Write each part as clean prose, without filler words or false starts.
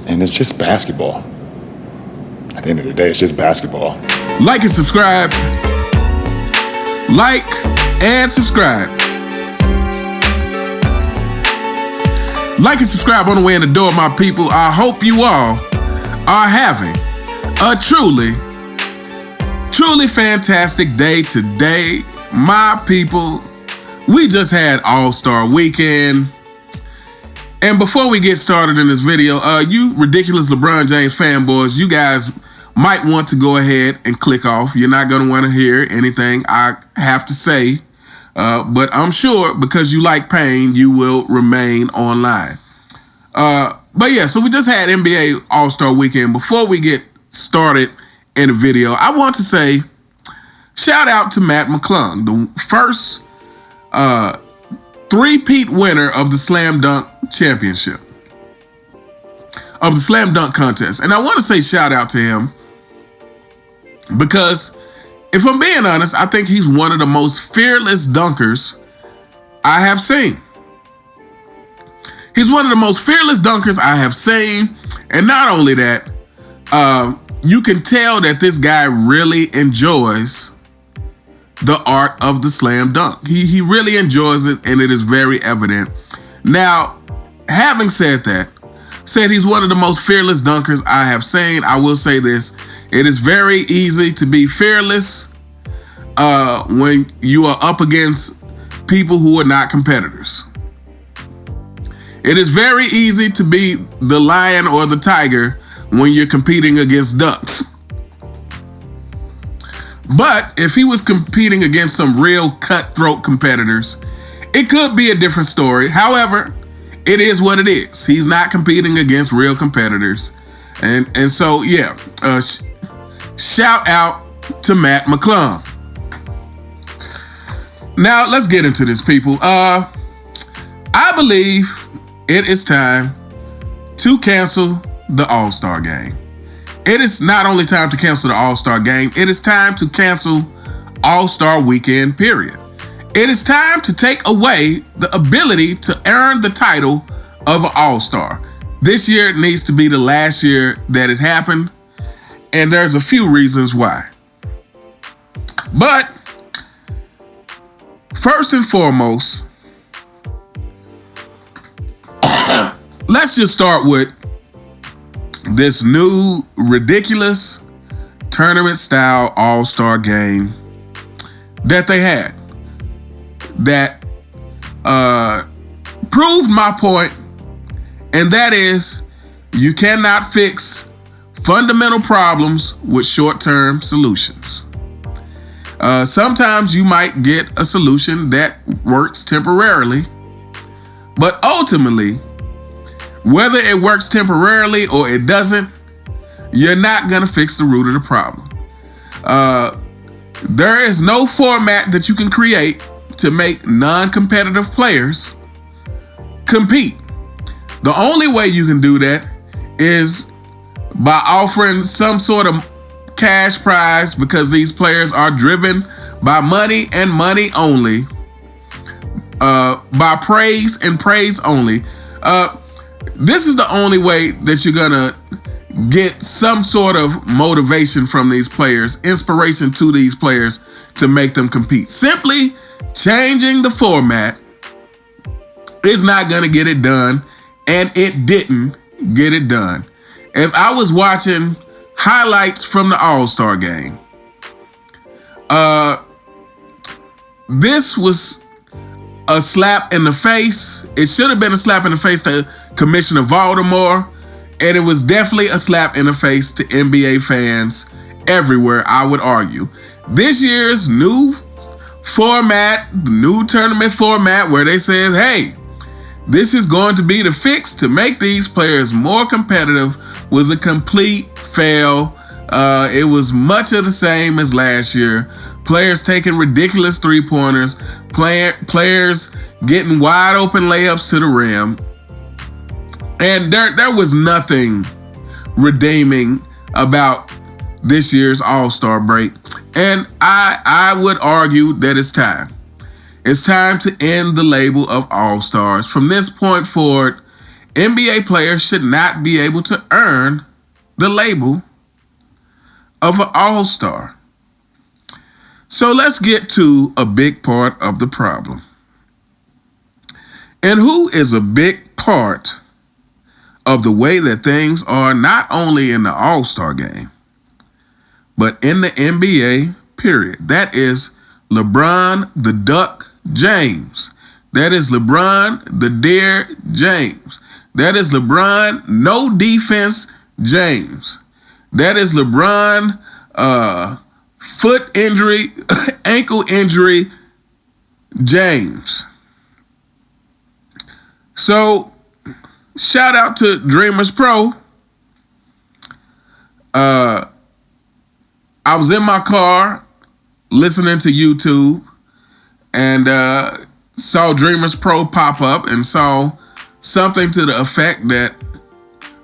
And it's just basketball. At the end of the day, it's just basketball. Like and subscribe. Like and subscribe. Like and subscribe on the way in the door, my people. I hope you all are having a truly fantastic day today, my people. We just had All-Star Weekend. And before we get started in this video, you ridiculous LeBron James fanboys, you guys might want to go ahead and click off. You're not going to want to hear anything I have to say. But I'm sure because you like pain, you will remain online. But yeah, so we just had NBA All-Star Weekend. Before we get started in the video, I want to say shout out to Matt McClung, the first three-peat winner of the Slam Dunk Championship, of the Slam Dunk Contest. And I want to say shout out to him because, if I'm being honest, I think he's one of the most fearless dunkers I have seen. He's one of the most fearless dunkers I have seen. And not only that, you can tell that this guy really enjoys the art of the slam dunk. He really enjoys it, and it is very evident. Now, having said that, he's one of the most fearless dunkers I have seen, I will say this: it is very easy to be fearless when you are up against people who are not competitors. It is very easy to be the lion or the tiger when you're competing against ducks. But if he was competing against some real cutthroat competitors, it could be a different story. However, it is what it is. He's not competing against real competitors. And so, yeah, shout out to Matt McClung. Now, let's get into this, people. I believe it is time to cancel the All-Star Game. It is not only time to cancel the All-Star Game, it is time to cancel All-Star Weekend, period. It is time to take away the ability to earn the title of an All-Star. This year needs to be the last year that it happened, and there's a few reasons why. But first and foremost, let's just start with this new ridiculous tournament-style All-Star Game that they had that proved my point, and that is you cannot fix fundamental problems with short-term solutions. Sometimes you might get a solution that works temporarily, but ultimately, whether it works temporarily or it doesn't, you're not going to fix the root of the problem. There is no format that you can create to make non-competitive players compete. The only way you can do that is by offering some sort of cash prize, because these players are driven by money and money only, by praise and praise only. This is the only way that you're gonna get some sort of motivation from these players, inspiration to these players to make them compete. Simply changing the format is not gonna get it done, and it didn't get it done. As I was watching highlights from the All-Star Game, this was a slap in the face. It should have been a slap in the face to Commissioner Baltimore, and it was definitely a slap in the face to NBA fans everywhere, I would argue. This year's new format, the new tournament format, where they said, hey, this is going to be the fix to make these players more competitive, was a complete fail. It was much of the same as last year. Players taking ridiculous three-pointers, players getting wide open layups to the rim. And there was nothing redeeming about this year's All-Star break. And I would argue that it's time. It's time to end the label of All-Stars. From this point forward, NBA players should not be able to earn the label of an all-star. So let's get to a big part of the problem. And who is a big part of the way that things are not only in the All-Star game, but in the NBA, period. That is LeBron the Duck James. That is LeBron the Deer James. That is LeBron no defense James. That is LeBron foot injury, ankle injury James. So, shout out to Dreamers Pro. I was in my car listening to YouTube and saw Dreamers Pro pop up and saw something to the effect that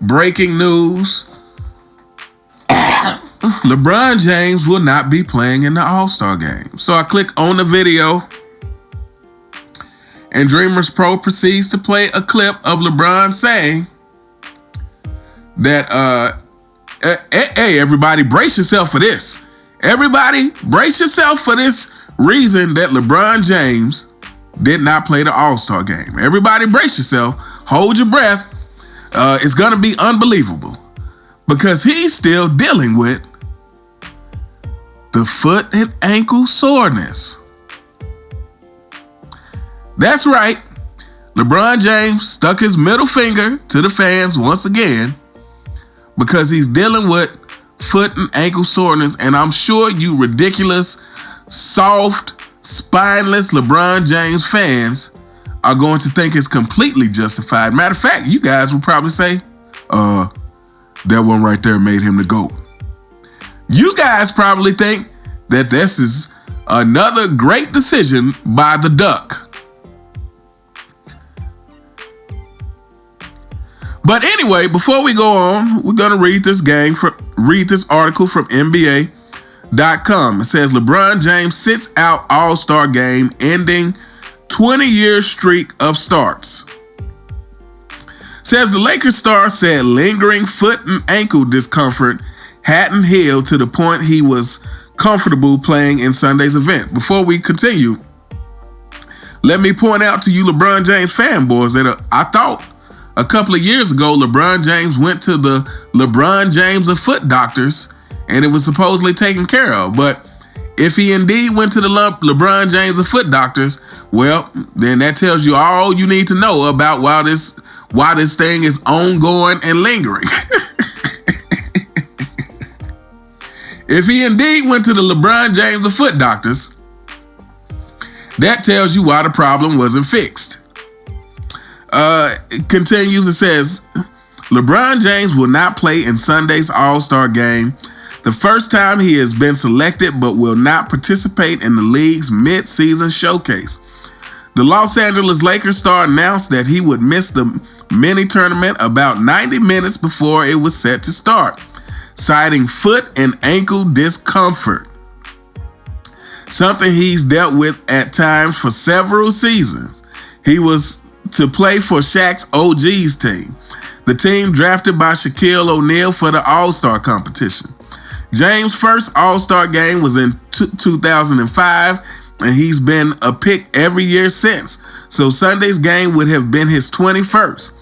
breaking news, LeBron James will not be playing in the All-Star game. So I click on the video and Dreamers Pro proceeds to play a clip of LeBron saying that, hey, everybody, brace yourself for this. Everybody, brace yourself for this reason that LeBron James did not play the All-Star game. Everybody, brace yourself. Hold your breath. It's going to be unbelievable because he's still dealing with the foot and ankle soreness. That's right. LeBron James stuck his middle finger to the fans once again because he's dealing with foot and ankle soreness. And I'm sure you ridiculous, soft, spineless LeBron James fans are going to think it's completely justified. Matter of fact, you guys will probably say, that one right there made him the GOAT. You guys probably think that this is another great decision by the Duck. But anyway, before we go on, we're going to read this article from NBA.com. It says LeBron James sits out All-Star game, ending 20-year streak of starts. Says the Lakers star said lingering foot and ankle discomfort hadn't healed to the point he was comfortable playing in Sunday's event. Before we continue, let me point out to you LeBron James fanboys that I thought a couple of years ago, LeBron James went to the LeBron James of foot doctors and it was supposedly taken care of. But if he indeed went to the LeBron James of foot doctors, well, then that tells you all you need to know about why this thing is ongoing and lingering. If he indeed went to the LeBron James of foot doctors, that tells you why the problem wasn't fixed. It continues, it says, LeBron James will not play in Sunday's All-Star game, the first time he has been selected, but will not participate in the league's mid-season showcase. The Los Angeles Lakers star announced that he would miss the mini-tournament about 90 minutes before it was set to start, citing foot and ankle discomfort, something he's dealt with at times for several seasons. He was to play for Shaq's OG's team, the team drafted by Shaquille O'Neal for the All-Star competition. James' first All-Star game was in 2005, and he's been a pick every year since, so Sunday's game would have been his 21st.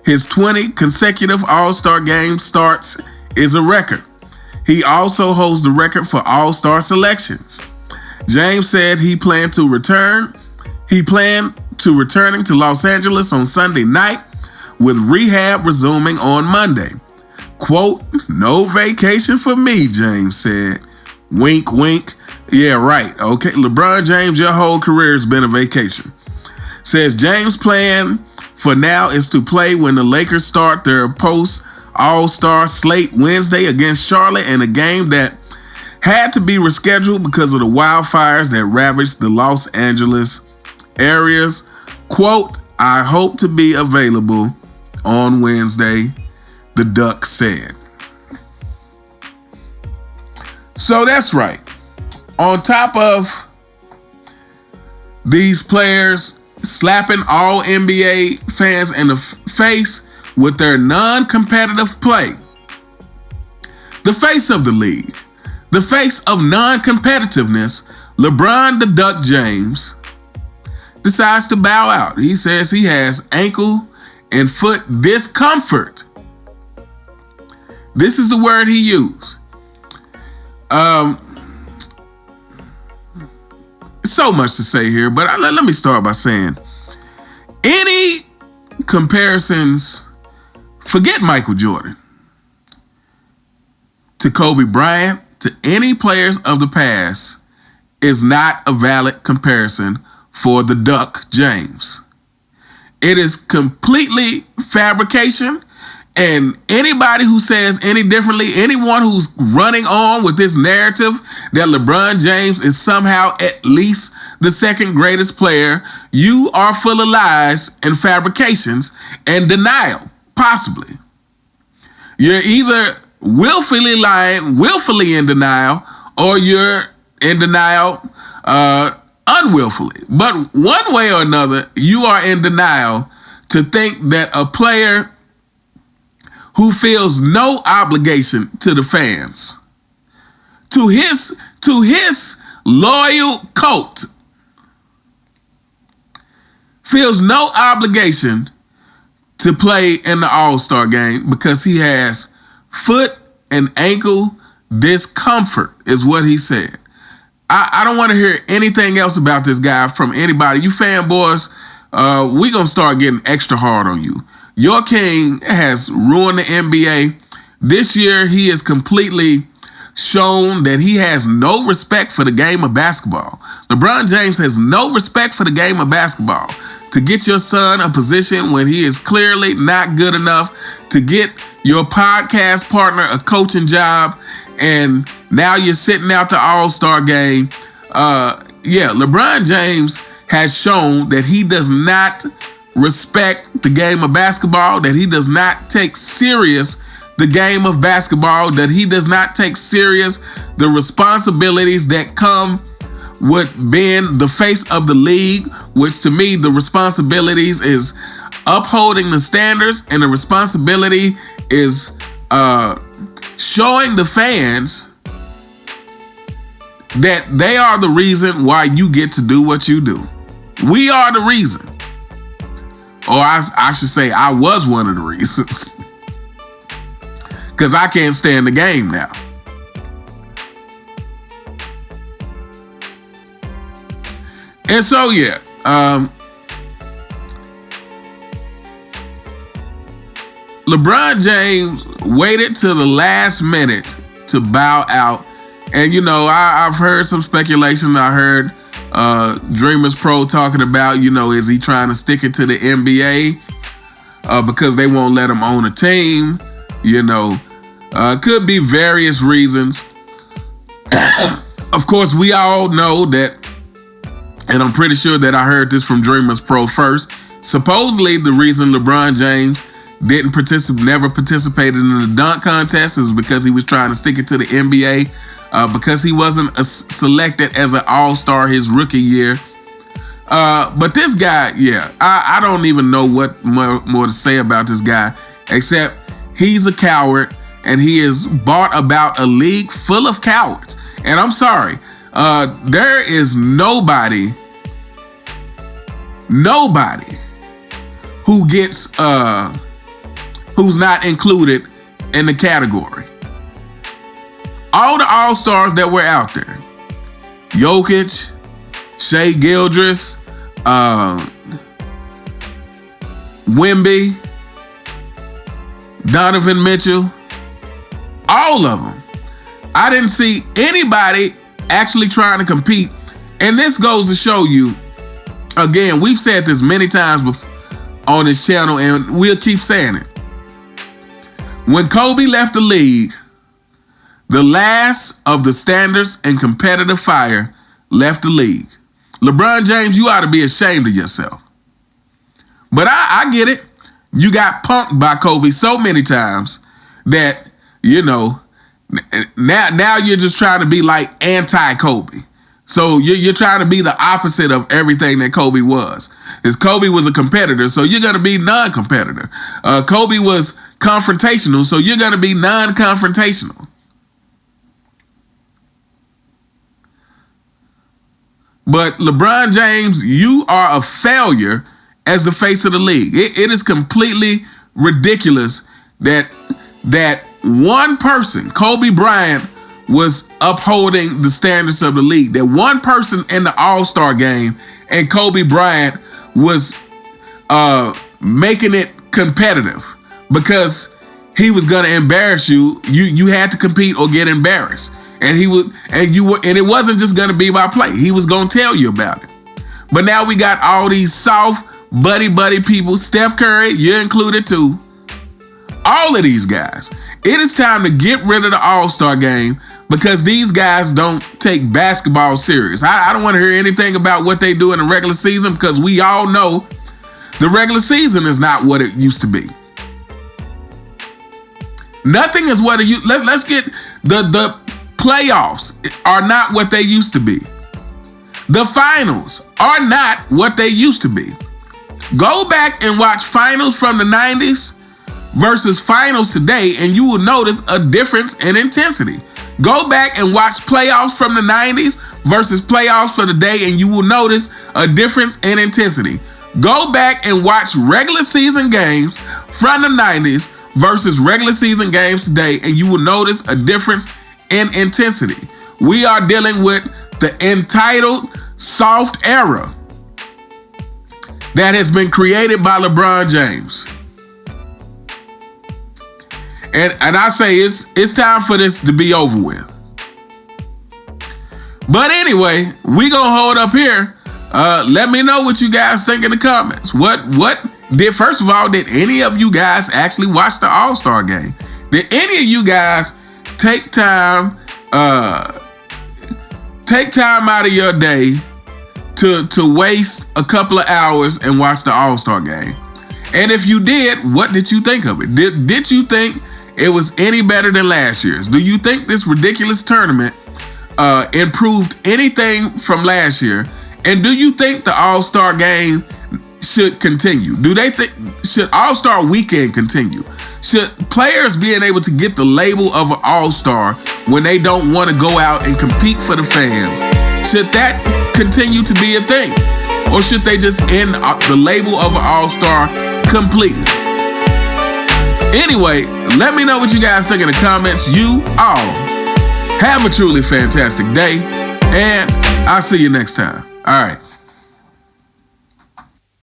His 20 consecutive All-Star game starts is a record. He also holds the record for All-Star selections. James said he planned to returning to Los Angeles on Sunday night, with rehab resuming on Monday. Quote, no vacation for me, James said. Wink, wink. Yeah, right. Okay, LeBron James, your whole career has been a vacation. Says James' plan for now is to play when the Lakers start their post-All-Star slate Wednesday against Charlotte, in a game that had to be rescheduled because of the wildfires that ravaged the Los Angeles areas. Quote, I hope to be available on Wednesday, the Duck said. So that's right. On top of these players slapping all NBA fans in the face with their non-competitive play. The face of the league, the face of non-competitiveness, LeBron the Duck James, decides to bow out. He says he has ankle and foot discomfort. This is the word he used. So much to say here, but let me start by saying, any comparisons, forget Michael Jordan, to Kobe Bryant, to any players of the past, is not a valid comparison for the Duck James. It is completely fabrication, and anybody who says any differently, anyone who's running on with this narrative that LeBron James is somehow at least the second greatest player, you are full of lies and fabrications and denial, possibly. You're either willfully lying, willfully in denial, or you're in denial unwillfully. But one way or another, you are in denial to think that a player who feels no obligation to the fans, to his loyal cult, feels no obligation to play in the All-Star game because he has foot and ankle discomfort, is what he said. I don't want to hear anything else about this guy from anybody. You fanboys, we're going to start getting extra hard on you. Your king has ruined the NBA. This year, he has completely shown that he has no respect for the game of basketball. LeBron James has no respect for the game of basketball. To get your son a position when he is clearly not good enough, to get your podcast partner a coaching job, and now you're sitting out the All-Star game. LeBron James has shown that he does not respect the game of basketball, that he does not take serious the game of basketball, that he does not take serious the responsibilities that come with being the face of the league, which to me, the responsibilities is upholding the standards, and the responsibility is showing the fans that they are the reason why you get to do what you do. We are the reason. Or I should say I was one of the reasons. Because I can't stand the game now. And so, LeBron James waited till the last minute to bow out. And, I've heard some speculation. I heard Dreamers Pro talking about, is he trying to stick it to the NBA because they won't let him own a team? Could be various reasons. Of course, we all know that, and I'm pretty sure that I heard this from Dreamers Pro first. Supposedly, the reason LeBron James never participated in the dunk contest is because he was trying to stick it to the NBA, because he wasn't selected as an all-star his rookie year. But this guy, I don't even know what more to say about this guy, except he's a coward, and he is bought about a league full of cowards. And I'm sorry, there is nobody who gets who's not included in the category. All the All-Stars that were out there, Jokic, Shai Gilgeous, Wemby, Donovan Mitchell, all of them. I didn't see anybody actually trying to compete. And this goes to show you, again, we've said this many times before on this channel, and we'll keep saying it. When Kobe left the league, the last of the standards and competitive fire left the league. LeBron James, you ought to be ashamed of yourself. But I get it. You got punked by Kobe so many times that, now you're just trying to be like anti-Kobe. So you're trying to be the opposite of everything that Kobe was. Is Kobe was a competitor, so you're going to be non-competitor. Kobe was confrontational, so you're going to be non-confrontational. But LeBron James, you are a failure as the face of the league. It is completely ridiculous that one person, Kobe Bryant, was upholding the standards of the league. That one person in the All-Star game and Kobe Bryant was making it competitive because he was going to embarrass you. You had to compete or get embarrassed. And it wasn't just going to be by play. He was going to tell you about it. But now we got all these soft buddy people. Steph Curry, you're included too. All of these guys. It is time to get rid of the All-Star game because these guys don't take basketball serious. I don't want to hear anything about what they do in the regular season because we all know the regular season is not what it used to be. Nothing is what it used. Let's get the playoffs are not what they used to be. The finals are not what they used to be. Go back and watch finals from the 90s versus finals today, and you will notice a difference in intensity. Go back and watch playoffs from the 90s versus playoffs for the day, and you will notice a difference in intensity. Go back and watch regular season games from the 90s versus regular season games today, and you will notice a difference in intensity. We are dealing with the entitled soft era that has been created by LeBron James. And I say it's time for this to be over with. But anyway, we gonna hold up here. Let me know what you guys think in the comments. First of all, did any of you guys actually watch the All-Star game? Did any of you guys take time out of your day to waste a couple of hours and watch the All-Star game? And if you did, what did you think of it? Did you think it was any better than last year's? Do you think this ridiculous tournament improved anything from last year? And do you think the All-Star game should continue? Should All-Star weekend continue? Should players being able to get the label of an All-Star when they don't want to go out and compete for the fans, should that continue to be a thing? Or should they just end the label of an All-Star completely? Anyway, let me know what you guys think in the comments. You all have a truly fantastic day, and I'll see you next time. All right.